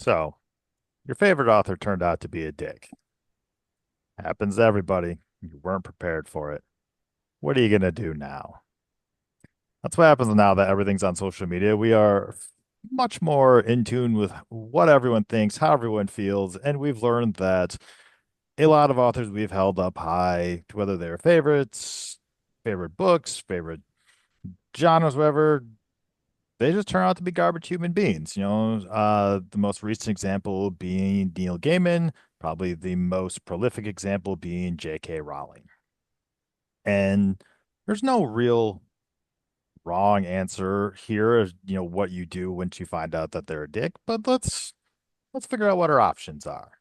So, your favorite author turned out to be a dick. Happens to everybody. You weren't prepared for it. What are you going to do now? That's what happens now that everything's on social media. We are much more in tune with what everyone thinks, how everyone feels, and we've learned that a lot of authors we've held up high, whether they're favorites, favorite books, favorite genres, whatever, they just turn out to be garbage human beings. The most recent example being Neil Gaiman, probably the most prolific example being JK Rowling. And there's no real wrong answer here, what you do once you find out that they're a dick, but let's figure out what our options are.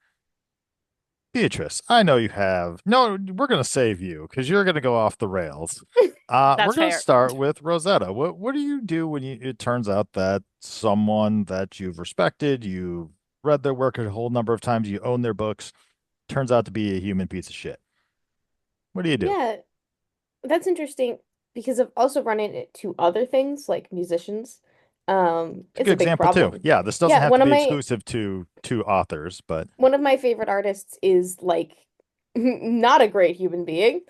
Beatrice, I know you have. No, we're going to save you because you're going to go off the rails. We're That's going to fair. start with Rosetta. What do you do when it turns out that someone that you've respected, you've read their work a whole number of times, you own their books, turns out to be a human piece of shit? What do you do? Yeah, that's interesting because I've also run into other things like musicians. It's a It's good a big example too. problem. Yeah, this doesn't Yeah, have to be exclusive to authors, but one of my favorite artists is like not a great human being.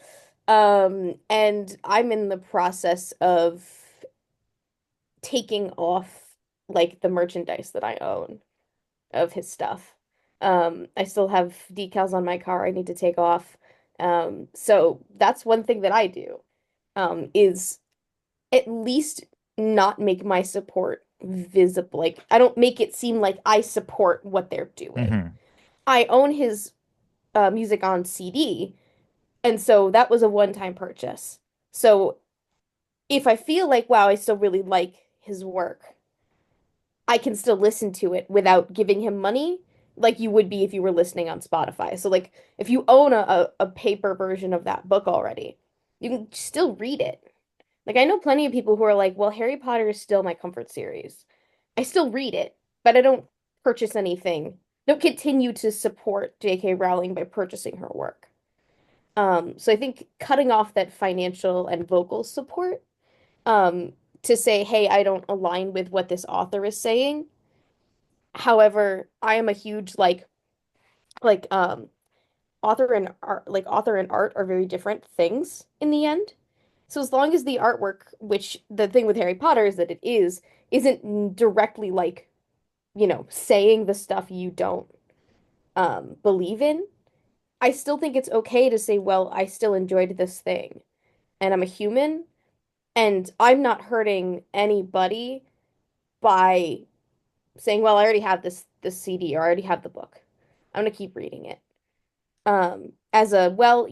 And I'm in the process of taking off like the merchandise that I own of his stuff. I still have decals on my car I need to take off. So that's one thing that I do, is at least not make my support visible. Like I don't make it seem like I support what they're doing. mhm. I own his music on CD, and so that was a one-time purchase. So if I feel like, wow, I still really like his work, I can still listen to it without giving him money, like you would be if you were listening on Spotify. So like if you own a paper version of that book already, you can still read it. Like I know plenty of people who are like, well, Harry Potter is still my comfort series. I still read it, but I don't purchase anything. Don't continue to support JK Rowling by purchasing her work. So I think cutting off that financial and vocal support, um, to say, hey, I don't align with what this author is saying. However, I am a huge like author and art are very different things in the end. So as long as the artwork, which the thing with Harry Potter is that isn't directly like, saying the stuff you don't believe in, I still think it's okay to say, well, I still enjoyed this thing and I'm a human and I'm not hurting anybody by saying, well, I already have this CD or I already have the book. I'm gonna keep reading it. As a well,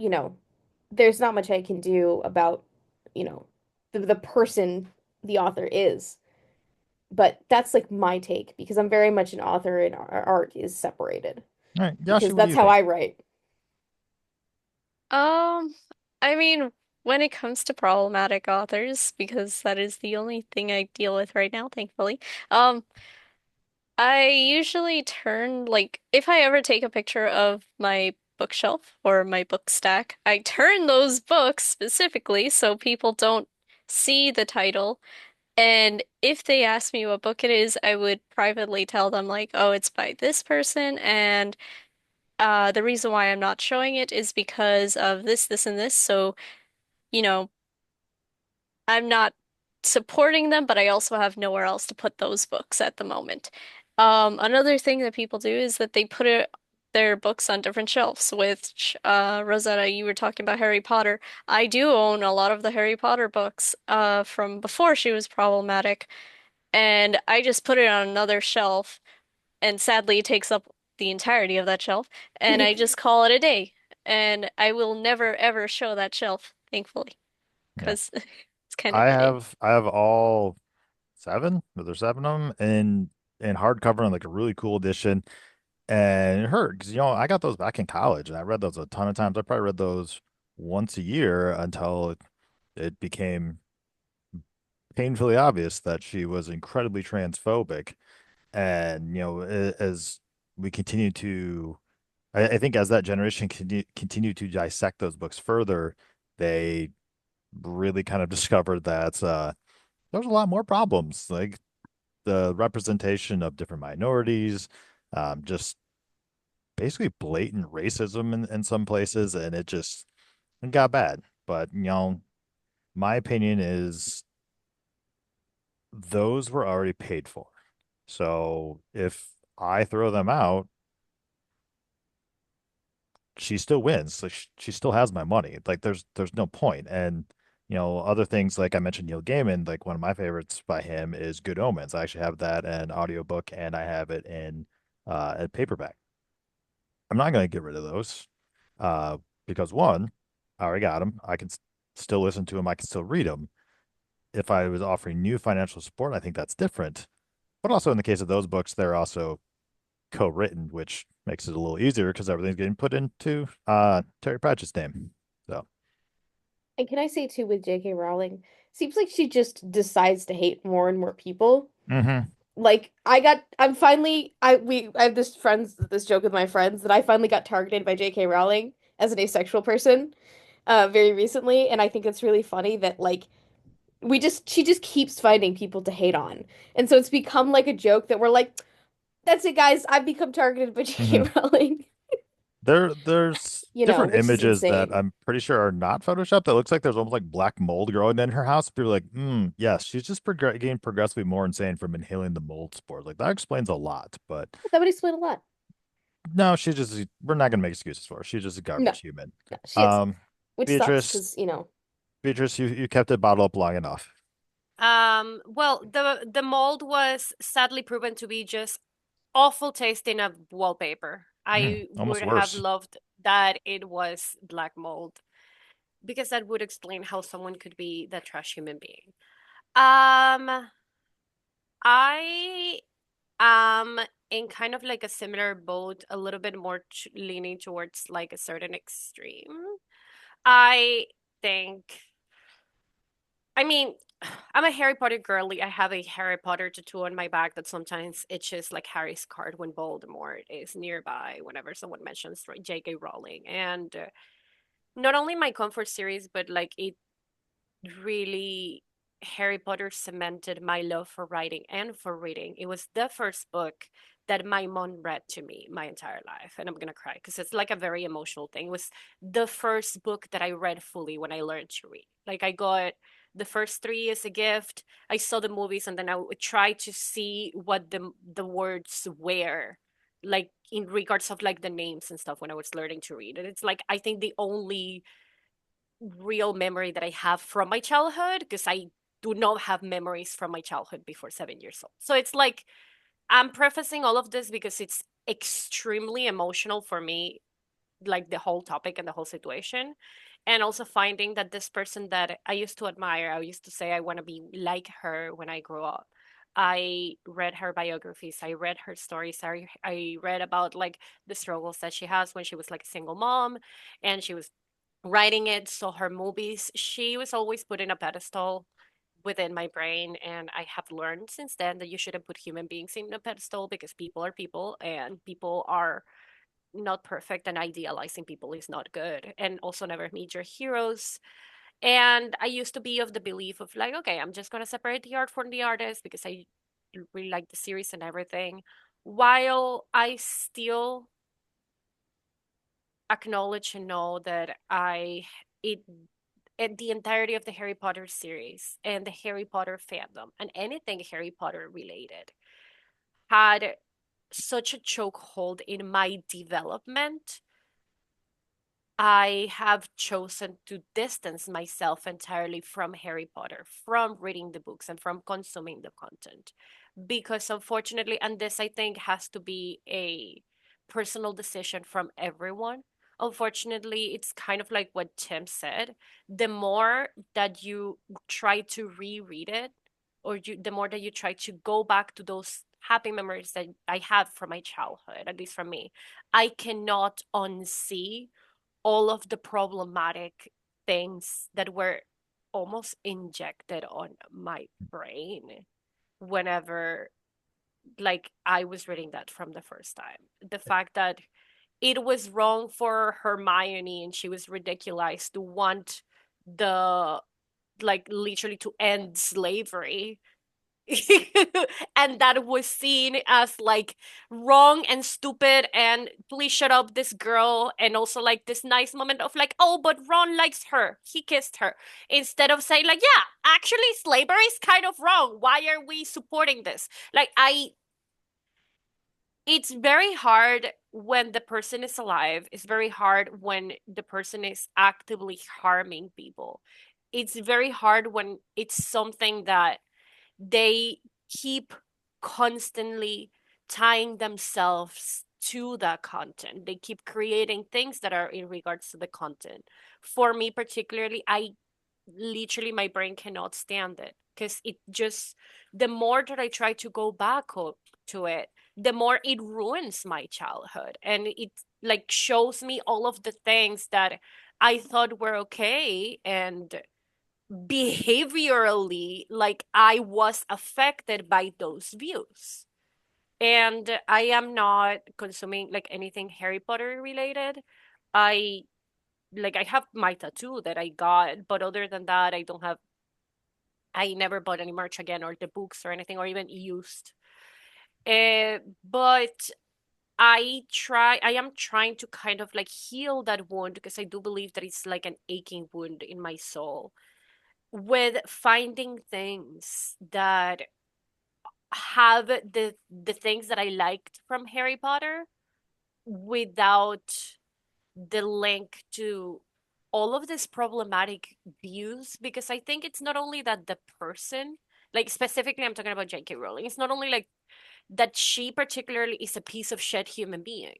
there's not much I can do about, you know, the person the author is. But that's like my take because I'm very much an author and art is separated All right, Yashi, because what do that's you how think? I write. Um, I mean, when it comes to problematic authors, because that is the only thing I deal with right now, thankfully. Um, I usually turn like if I ever take a picture of my bookshelf or my book stack, I turn those books specifically so people don't see the title. And if they ask me what book it is, I would privately tell them like, oh, it's by this person, and the reason why I'm not showing it is because of this, this, and this. So, you know, I'm not supporting them, but I also have nowhere else to put those books at the moment. Another thing that people do is that they put their books on different shelves, which, Rosetta, you were talking about Harry Potter. I do own a lot of the Harry Potter books, from before she was problematic, and I just put it on another shelf, and sadly, it takes up the entirety of that shelf, and I just call it a day. And I will never ever show that shelf, thankfully, Yeah, because it's kind I of a day. have I have all seven. There's seven of them in hardcover and like a really cool edition. And it hurt because I got those back in college and I read those a ton of times. I probably read those once a year until it became painfully obvious that she was incredibly transphobic. And as we continue to, I think as that generation continue to dissect those books further, they really kind of discovered that there's a lot more problems, like the representation of different minorities, Just basically blatant racism in some places, and it got bad. But my opinion is those were already paid for. So if I throw them out, she still wins. Like she still has my money. Like there's no point. And other things like I mentioned Neil Gaiman, like one of my favorites by him is Good Omens. I actually have that in audiobook and I have it in a paperback. I'm not going to get rid of those uh because one, I already got them. I can still listen to them. I can still read them. If I was offering new financial support, I think that's different. But also in the case of those books, they're also co-written, which makes it a little easier because everything's getting put into Terry Pratchett's name. So, And can I say too with JK Rowling, seems like she just decides to hate more and more people. hmm Like I have this joke with my friends that I finally got targeted by JK Rowling as an asexual person very recently, and I think it's really funny that like she just keeps finding people to hate on. And so it's become like a joke that we're like, that's it guys, I've become targeted by JK hmm Rowling, there's different which is images that insane. I'm pretty sure are not Photoshopped. That looks like there's almost like black mold growing in her house. People are like, yes, she's just getting progressively more insane from inhaling the mold spores. Like that explains a lot. But That would explain a lot. no, we're not gonna make excuses for her. She's just a No, garbage human. no, she is. Um, Which sucks Beatrice, because, you kept it bottled up long enough. Well, the mold was sadly proven to be just awful tasting of wallpaper. I Almost would have worse. loved that it was black mold because that would explain how someone could be that trash human being. Um, I am in kind of like a similar boat, a little bit more leaning towards like a certain extreme. I think I mean, I'm a Harry Potter girly. I have a Harry Potter tattoo on my back that sometimes itches like Harry's card when Voldemort is nearby whenever someone mentions JK Rowling. And not only my comfort series, but like it really Harry Potter cemented my love for writing and for reading. It was the first book that my mom read to me my entire life. And I'm going to cry because it's like a very emotional thing. It was the first book that I read fully when I learned to read. Like I got the first three as a gift. I saw the movies and then I would try to see what the words were like in regards of like the names and stuff when I was learning to read. And it's like I think the only real memory that I have from my childhood because I do not have memories from my childhood before 7 years old. So it's like I'm prefacing all of this because it's extremely emotional for me, like the whole topic and the whole situation. And also finding that this person that I used to admire, I used to say I want to be like her when I grow up. I read her biographies, I read her stories, I read about like the struggles that she has when she was like a single mom and she was writing it. So her movies, she was always put in a pedestal within my brain. And I have learned since then that you shouldn't put human beings in a pedestal because people and people are not perfect and idealizing people is not good. And also never meet your heroes. And I used to be of the belief of like, okay, I'm just going to separate the art from the artist because I really like the series and everything. While I still acknowledge and know that it the entirety of the Harry Potter series and the Harry Potter fandom and anything Harry Potter related had such a chokehold in my development. I have chosen to distance myself entirely from Harry Potter, from reading the books and from consuming the content. Because unfortunately, and this I think has to be a personal decision from everyone. Unfortunately, it's kind of like what Tim said. The more that you try to reread it, the more that you try to go back to those happy memories that I have from my childhood, at least from me, I cannot unsee all of the problematic things that were almost injected on my brain whenever like I was reading that from the first time. The fact that it was wrong for Hermione and she was ridiculized to want the like literally to end slavery and that was seen as like wrong and stupid and please shut up this girl, and also like this nice moment of like, oh, but Ron likes her, he kissed her, instead of saying like, yeah, actually slavery is kind of wrong, why are we supporting this? Like, I it's very hard when the person is alive. It's very hard when the person is actively harming people. It's very hard when it's something that they keep constantly tying themselves to that content. They keep creating things that are in regards to the content. For me, particularly, I literally, my brain cannot stand it because it just, the more that I try to go back to it, the more it ruins my childhood. And it like shows me all of the things that I thought were okay, and behaviorally, like I was affected by those views. And I am not consuming like anything Harry Potter related. I I have my tattoo that I got, but other than that, I never bought any merch again, or the books or anything, or even used. But I am trying to kind of like heal that wound, because I do believe that it's like an aching wound in my soul, with finding things that have the things that I liked from Harry Potter without the link to all of these problematic views. Because I think it's not only that the person, like specifically I'm talking about JK Rowling, it's not only like that she particularly is a piece of shit human being.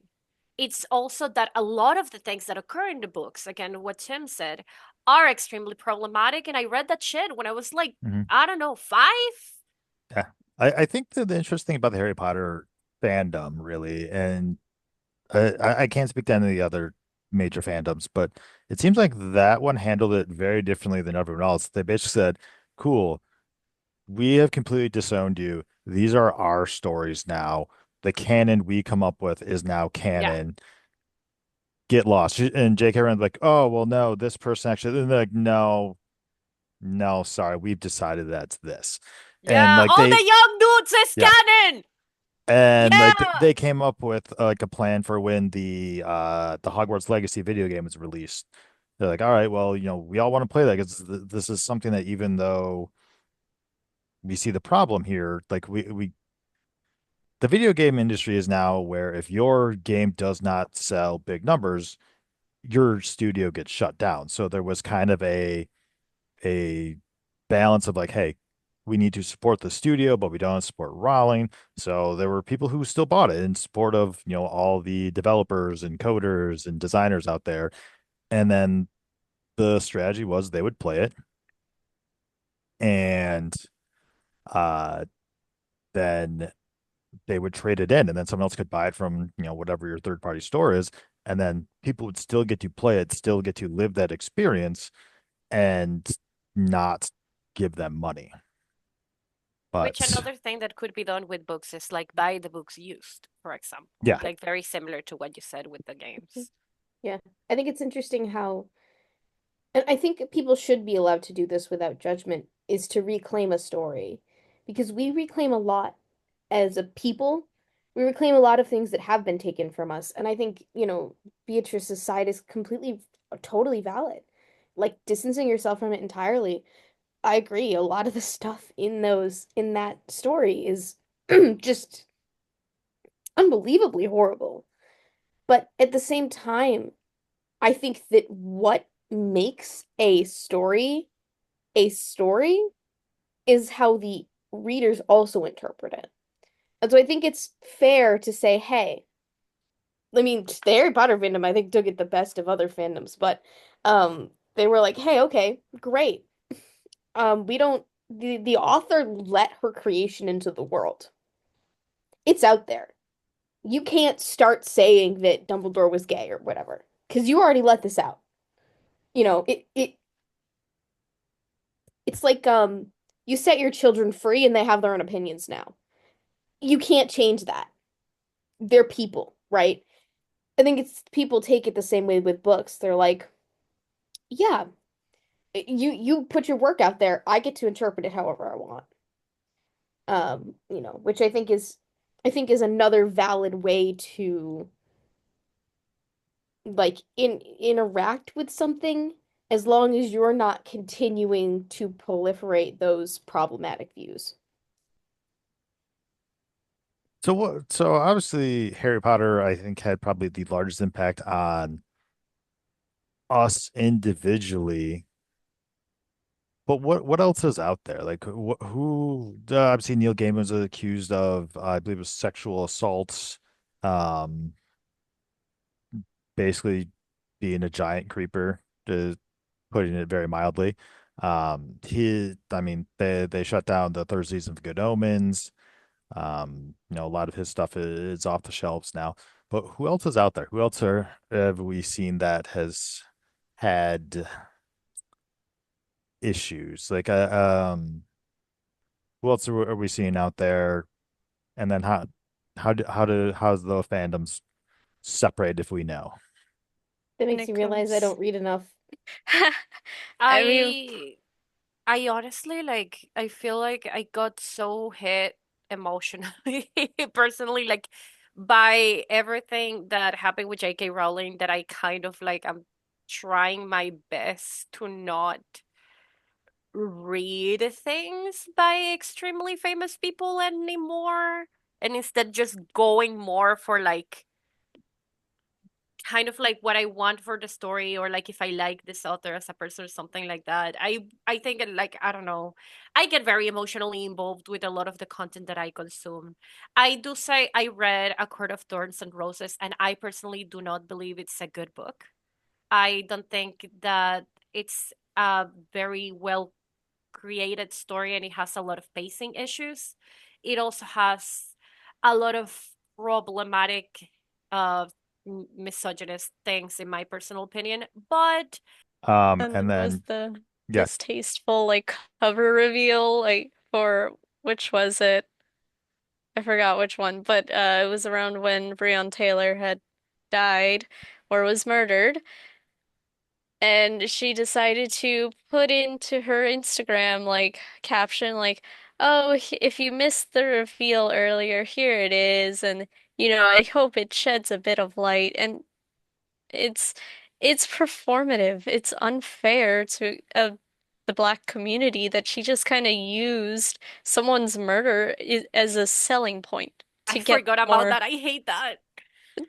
It's also that a lot of the things that occur in the books, again, what Tim said, are extremely problematic. And I read that shit when I was like, Mhm. I don't know, 5? Yeah. I think that the interesting thing about the Harry Potter fandom, really, and I can't speak to any of the other major fandoms, but it seems like that one handled it very differently than everyone else. They basically said, cool, we have completely disowned you. These are our stories now. The canon we come up with is now Yeah. canon. Get lost. And J.K. Rowling's like, oh, well, no, this person actually, and they're like, no, no, sorry, we've decided that's this. And Yeah. like All the young dudes is yeah, canon. and like Yeah. they came up with like a plan for when the Hogwarts Legacy video game was released. They're like, all right, well, we all want to play that because this is something that even though we see the problem here, like we the video game industry is now where if your game does not sell big numbers, your studio gets shut down. So there was kind of a balance of like, hey, we need to support the studio, but we don't support Rowling. So there were people who still bought it in support of, all the developers and coders and designers out there. And then the strategy was they would play it and uh then they would trade it in and then someone else could buy it from, whatever your third party store is. And then people would still get to play it, still get to live that experience and not give them money. Which But another thing that could be done with books is like buy the books used, for example. yeah. Like very similar to what you said with the Mhm. games. Yeah. I think it's interesting how, and I think people should be allowed to do this without judgment, is to reclaim a story. Because we reclaim a lot as a people. We reclaim a lot of things that have been taken from us. And I think, Beatrice's side is completely, totally valid. Like distancing yourself from it entirely. I agree. A lot of the stuff in that story is just unbelievably horrible. But at the same time, I think that what makes a story is how the readers also interpret it. And so I think it's fair to say, hey, I mean, the Harry Potter fandom, I think, took it the best of other fandoms, but they were like, hey, okay, great. We don't the author let her creation into the world. It's out there. You can't start saying that Dumbledore was gay or whatever, because you already let this out. It's like you set your children free and they have their own opinions now. You can't change that. They're people, right? I think it's people take it the same way with books. They're like, yeah, you put your work out there. I get to interpret it however I want. Which I think is another valid way to like interact with something as long as you're not continuing to proliferate those problematic views. So what? So obviously, Harry Potter, I think, had probably the largest impact on us individually. But what else is out there? Like who? Obviously, Neil Gaiman was accused of, I believe, it was sexual assaults. Um, Basically being a giant creeper, to putting it very mildly. I mean, they shut down the third season of Good Omens. A lot of his stuff is off the shelves now. But who else is out there? Who else have we seen that has had issues? Like, who else are we seeing out there? And then how's the fandoms separate if we know? That When makes it me realize I comes. don't read enough. I mean, I I honestly I feel like I got so hit emotionally personally by everything that happened with JK Rowling that I kind of I'm trying my best to not read things by extremely famous people anymore, and instead just going more for kind of what I want for the story, or if I like this author as a person or something like that. I think I don't know. I get very emotionally involved with a lot of the content that I consume. I do say I read A Court of Thorns and Roses, and I personally do not believe it's a good book. I don't think that it's a very well created story, and it has a lot of pacing issues. It also has a lot of problematic uh misogynist things in my personal opinion, but and And there was then the yeah, distasteful cover reveal for which was it? I forgot which one, but it was around when Breonna Taylor had died or was murdered. And she decided to put into her Instagram caption "Oh, if you missed the reveal earlier, here it is, and I hope it sheds a bit of light." And it's it's performative. It's unfair to the Black community that she just kind of used someone's murder as a selling point I to get forgot about more that. I hate that.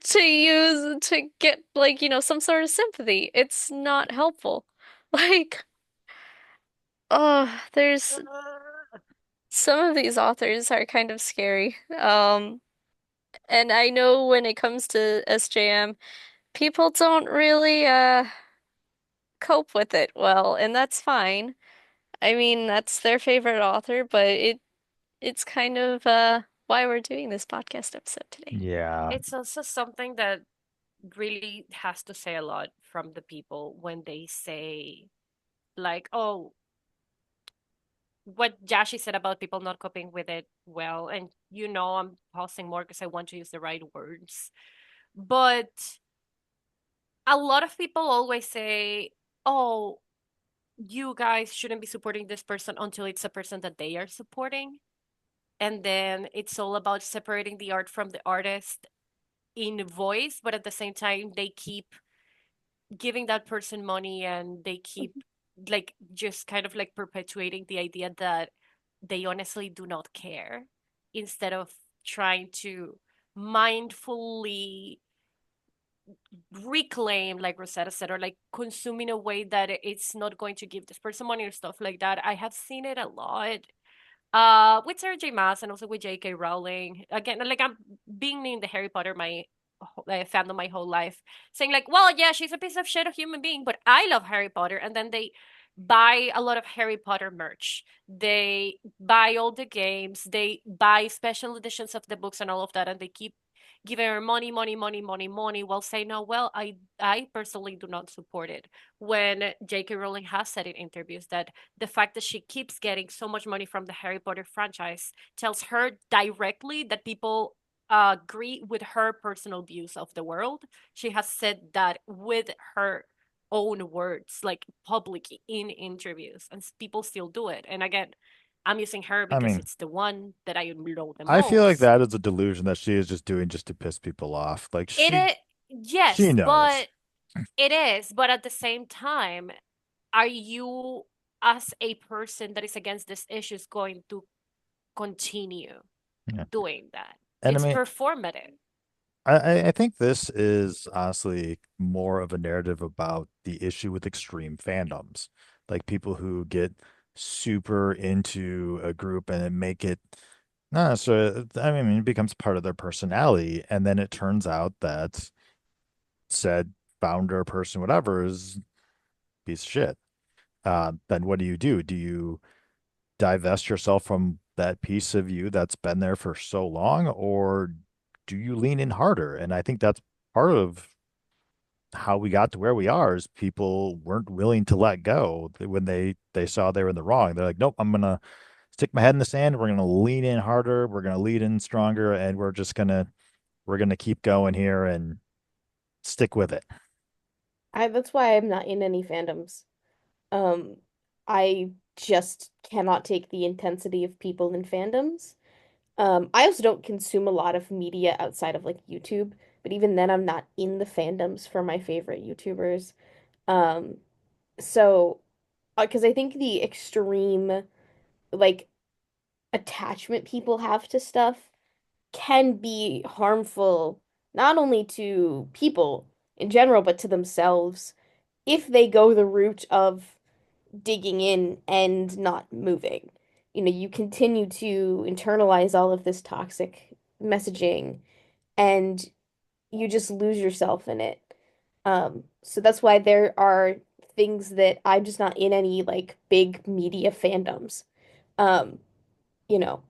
to use to get some sort of sympathy. It's not helpful. Like, oh, there's some of these authors are kind of scary. And I know when it comes to SJM, people don't really cope with it well, and that's fine. I mean, that's their favorite author, but it's kind of why we're doing this podcast episode today. yeah. It's also something that really has to say a lot from the people when they say oh, what Jashi said about people not coping with it well, and I'm pausing more because I want to use the right words. But a lot of people always say, "Oh, you guys shouldn't be supporting this person until it's a person that they are supporting." And then it's all about separating the art from the artist in voice, but at the same time, they keep giving that person money, and they keep just kind of perpetuating the idea that they honestly do not care, instead of trying to mindfully reclaim, like Rosetta said, or consume in a way that it's not going to give this person money or stuff like that. I have seen it a lot with Sarah J Maas, and also with JK Rowling. Again, I'm being in the Harry Potter fandom my whole life, saying well, yeah, she's a piece of shit, a human being, but I love Harry Potter. And then they buy a lot of Harry Potter merch. They buy all the games. They buy special editions of the books and all of that, and they keep giving her money, money, money, money, money, while saying, "No, well, I personally do not support it." When J.K. Rowling has said in interviews that the fact that she keeps getting so much money from the Harry Potter franchise tells her directly that people agree with her personal views of the world. She has said that with her own words, publicly in interviews, and people still do it. And again, I'm using her I because mean, it's the one that I know the I feel like most. that is a delusion that she is just doing just to piss people off. Like It is, she yes, knows. but it is. But at the same time, are you, as a person that is against these issues, going to continue Yeah. doing that? And I It's mean, performative. I think this is honestly more of a narrative about the issue with extreme fandoms, like people who get super into a group and then make it not necessarily, I mean, it becomes part of their personality, and then it turns out that said founder, person, whatever, is a piece of shit. Then what do? Do you divest yourself from that piece of you that's been there for so long, or do you lean in harder? And I think that's part of how we got to where we are is people weren't willing to let go when they saw they were in the wrong. They're like, nope, I'm gonna stick my head in the sand. We're gonna lean in harder. We're gonna lean in stronger, and we're gonna keep going here and stick with it. That's why I'm not in any fandoms. Um, I just cannot take the intensity of people in fandoms. I also don't consume a lot of media outside of like YouTube, but even then I'm not in the fandoms for my favorite YouTubers. Um, so because I think the extreme like attachment people have to stuff can be harmful not only to people in general, but to themselves if they go the route of digging in and not moving. You know, you continue to internalize all of this toxic messaging and you just lose yourself in it. So that's why there are things that I'm just not in any like big media fandoms. Um, you know,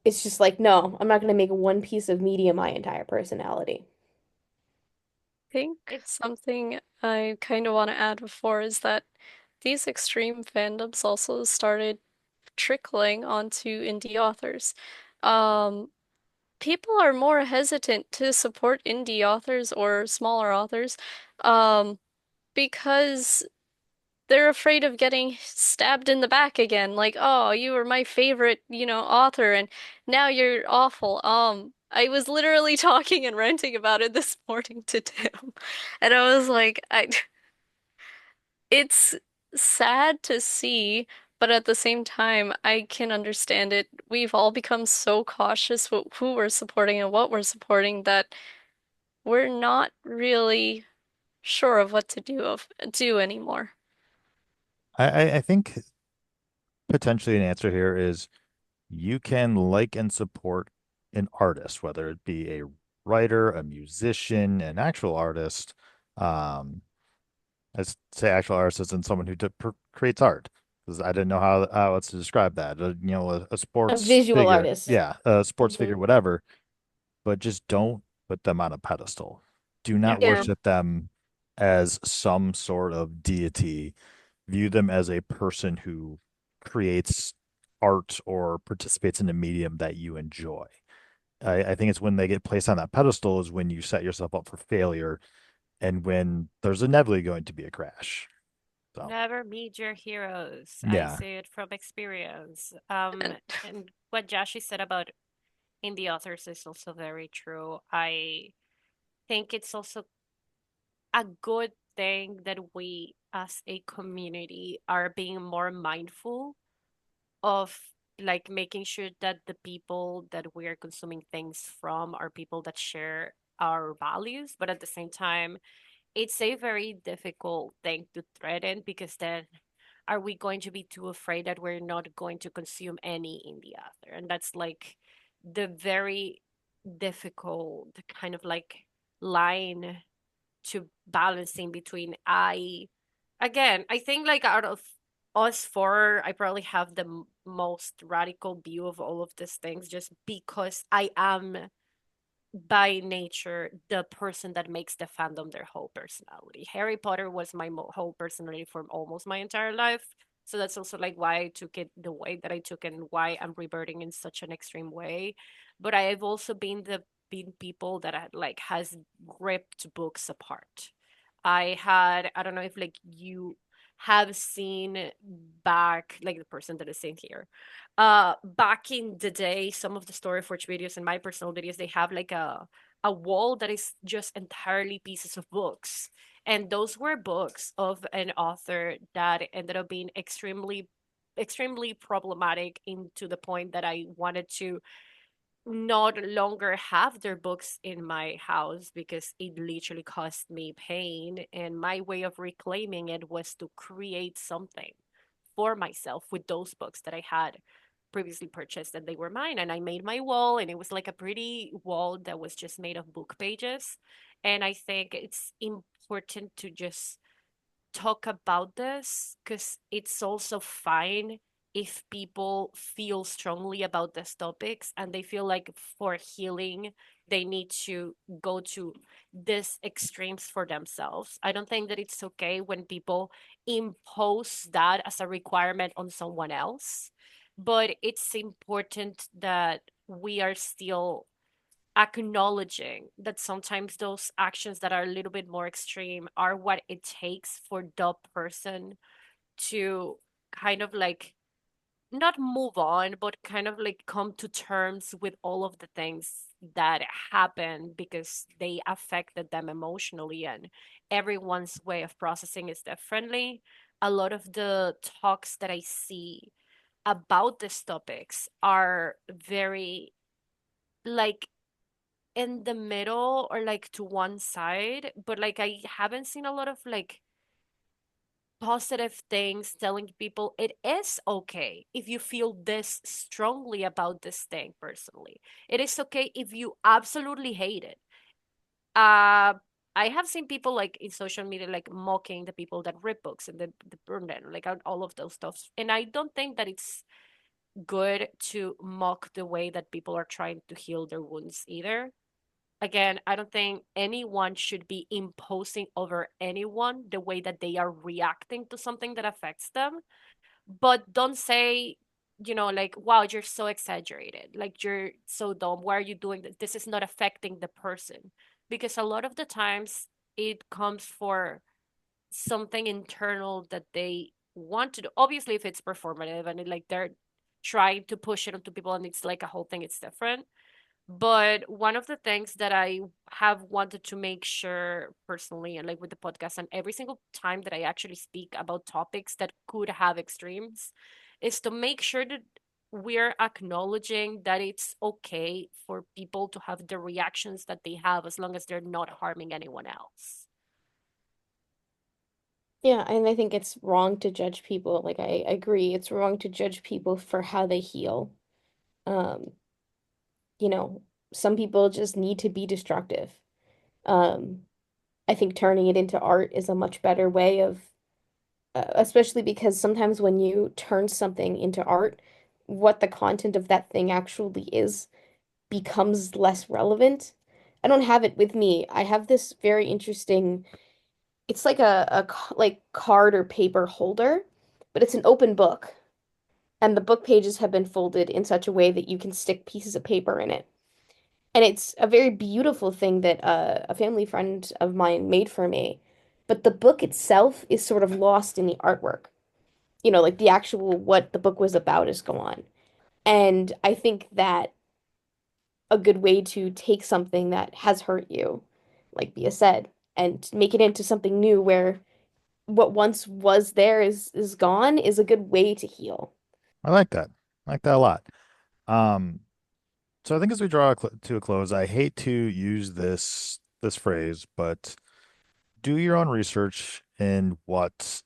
it's just like, no, I'm not gonna make one piece of media my entire personality. Think It's something I kind of want to add before is that these extreme fandoms also started trickling onto indie authors. Um, People are more hesitant to support indie authors or smaller authors, um, because they're afraid of getting stabbed in the back again. Like, oh, you were my favorite, author, and now you're awful. I was literally talking and ranting about it this morning to Tim, and I was like, it's sad to see, but at the same time, I can understand it. We've all become so cautious with who we're supporting and what we're supporting that we're not really sure of what to do anymore. I think potentially an answer here is you can like and support an artist, whether it be a writer, a musician, an actual artist. Um, I say actual artist isn't someone who creates art because I didn't know how else to describe that. A A sports visual figure, artist. yeah, a sports Hmm. figure, whatever. But just don't put them on a pedestal. Do not yeah. Yeah. worship them as some sort of deity. View them as a person who creates art or participates in a medium that you enjoy. I think it's when they get placed on that pedestal is when you set yourself up for failure and when there's inevitably going to be a crash. So, Never meet your heroes. I yeah. say it from experience. And And what Jashi said about indie authors is also very true. I think it's also a good thing that we as a community are being more mindful of like making sure that the people that we are consuming things from are people that share our values, but at the same time, it's a very difficult thing to threaten because then are we going to be too afraid that we're not going to consume any indie author? And that's like the very difficult kind of like line to balancing between I think like out of us four, I probably have the most radical view of all of these things just because I am by nature the person that makes the fandom their whole personality. Harry Potter was my whole personality for almost my entire life. So that's also like why I took it the way that I took and why I'm reverting in such an extreme way. But I have also been people that had like has ripped books apart. I don't know if like you have seen back, like the person that is saying here, back in the day, some of the Storyforge videos and my personal videos, they have like a wall that is just entirely pieces of books. And those were books of an author that ended up being extremely problematic, into the point that I wanted to not longer have their books in my house because it literally caused me pain. And my way of reclaiming it was to create something for myself with those books that I had previously purchased, and they were mine. And I made my wall, and it was like a pretty wall that was just made of book pages. And I think it's important to just talk about this, because it's also fine if people feel strongly about these topics and they feel like for healing they need to go to these extremes for themselves. I don't think that it's okay when people impose that as a requirement on someone else, but it's important that we are still acknowledging that sometimes those actions that are a little bit more extreme are what it takes for the person to kind of like not move on, but kind of like come to terms with all of the things that happen because they affected them emotionally. And everyone's way of processing is differently. A lot of the talks that I see about these topics are very like in the middle or like to one side, but like I haven't seen a lot of like positive things telling people it is okay if you feel this strongly about this thing personally. It is okay if you absolutely hate it. I have seen people like in social media like mocking the people that rip books and the burn them, like all of those stuff. And I don't think that it's good to mock the way that people are trying to heal their wounds either. Again, I don't think anyone should be imposing over anyone the way that they are reacting to something that affects them. But don't say, like, wow, you're so exaggerated. Like, you're so dumb. Why are you doing this? This is not affecting the person. Because a lot of the times it comes for something internal that they want to do. Obviously, if it's performative and like they're trying to push it onto people and it's like a whole thing, it's different. But one of the things that I have wanted to make sure personally, and like with the podcast, and every single time that I actually speak about topics that could have extremes, is to make sure that we're acknowledging that it's okay for people to have the reactions that they have as long as they're not harming anyone else. Yeah, and I think it's wrong to judge people. Like I agree, it's wrong to judge people for how they heal. Um, you know, some people just need to be destructive. Um, I think turning it into art is a much better way of, especially because sometimes when you turn something into art, what the content of that thing actually is becomes less relevant. I don't have it with me. I have this very interesting, it's like like card or paper holder, but it's an open book. And the book pages have been folded in such a way that you can stick pieces of paper in it. And it's a very beautiful thing that a family friend of mine made for me. But the book itself is sort of lost in the artwork. Like the actual what the book was about is gone. And I think that a good way to take something that has hurt you, like Bia said, and make it into something new where what once was there is gone is a good way to heal. I like that. I like that a lot. Um, so I think as we draw to a close, I hate to use this phrase, but do your own research in what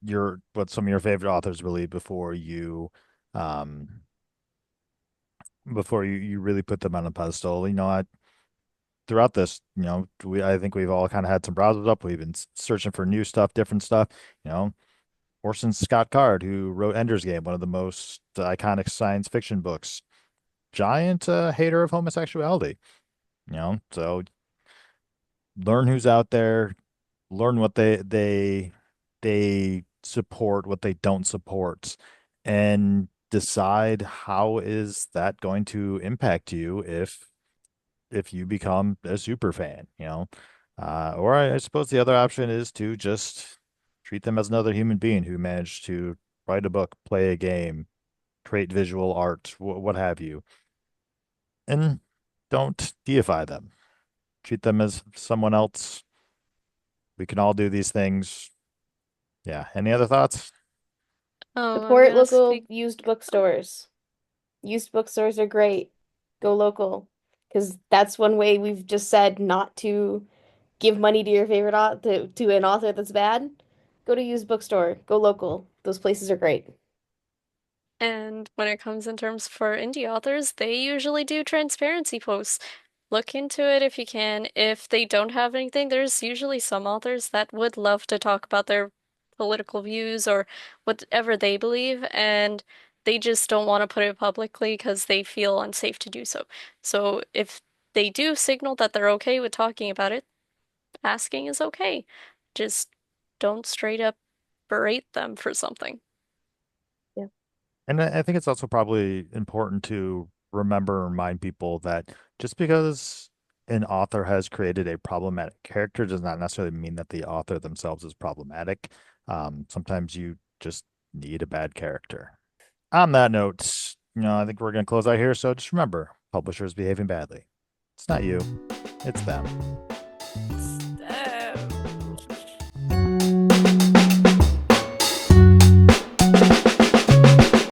some of your favorite authors believe um before you really put them on a pedestal. Throughout this, I think we've all kind of had some browsers up. We've been searching for new stuff, different stuff. You know, Orson Scott Card, who wrote Ender's Game, one of the most iconic science fiction books, giant hater of homosexuality. So learn who's out there, learn what they support, what they don't support, and decide how is that going to impact you if you become a super fan. Or I suppose the other option is to just Treat them as another human being who managed to write a book, play a game, create visual art, what have you. And don't deify them. Treat them as someone else. We can all do these things. Yeah. Any other thoughts? I'm Support gonna local speak. used bookstores. Used bookstores are great. Go local. Because that's one way we've just said not to give money to your favorite author, to an author that's bad. Go to used bookstore. Go local. Those places are great. And when it comes in terms for indie authors, they usually do transparency posts. Look into it if you can. If they don't have anything, there's usually some authors that would love to talk about their political views or whatever they believe, and they just don't want to put it publicly because they feel unsafe to do so. So if they do signal that they're okay with talking about it, asking is okay. Just don't straight up berate them for something. Yeah. And I think it's also probably important to remember and remind people that just because an author has created a problematic character does not necessarily mean that the author themselves is problematic. Sometimes you just need a bad character. On that note, I think we're going to close out here. So just remember, publishers behaving badly. It's not you, it's them.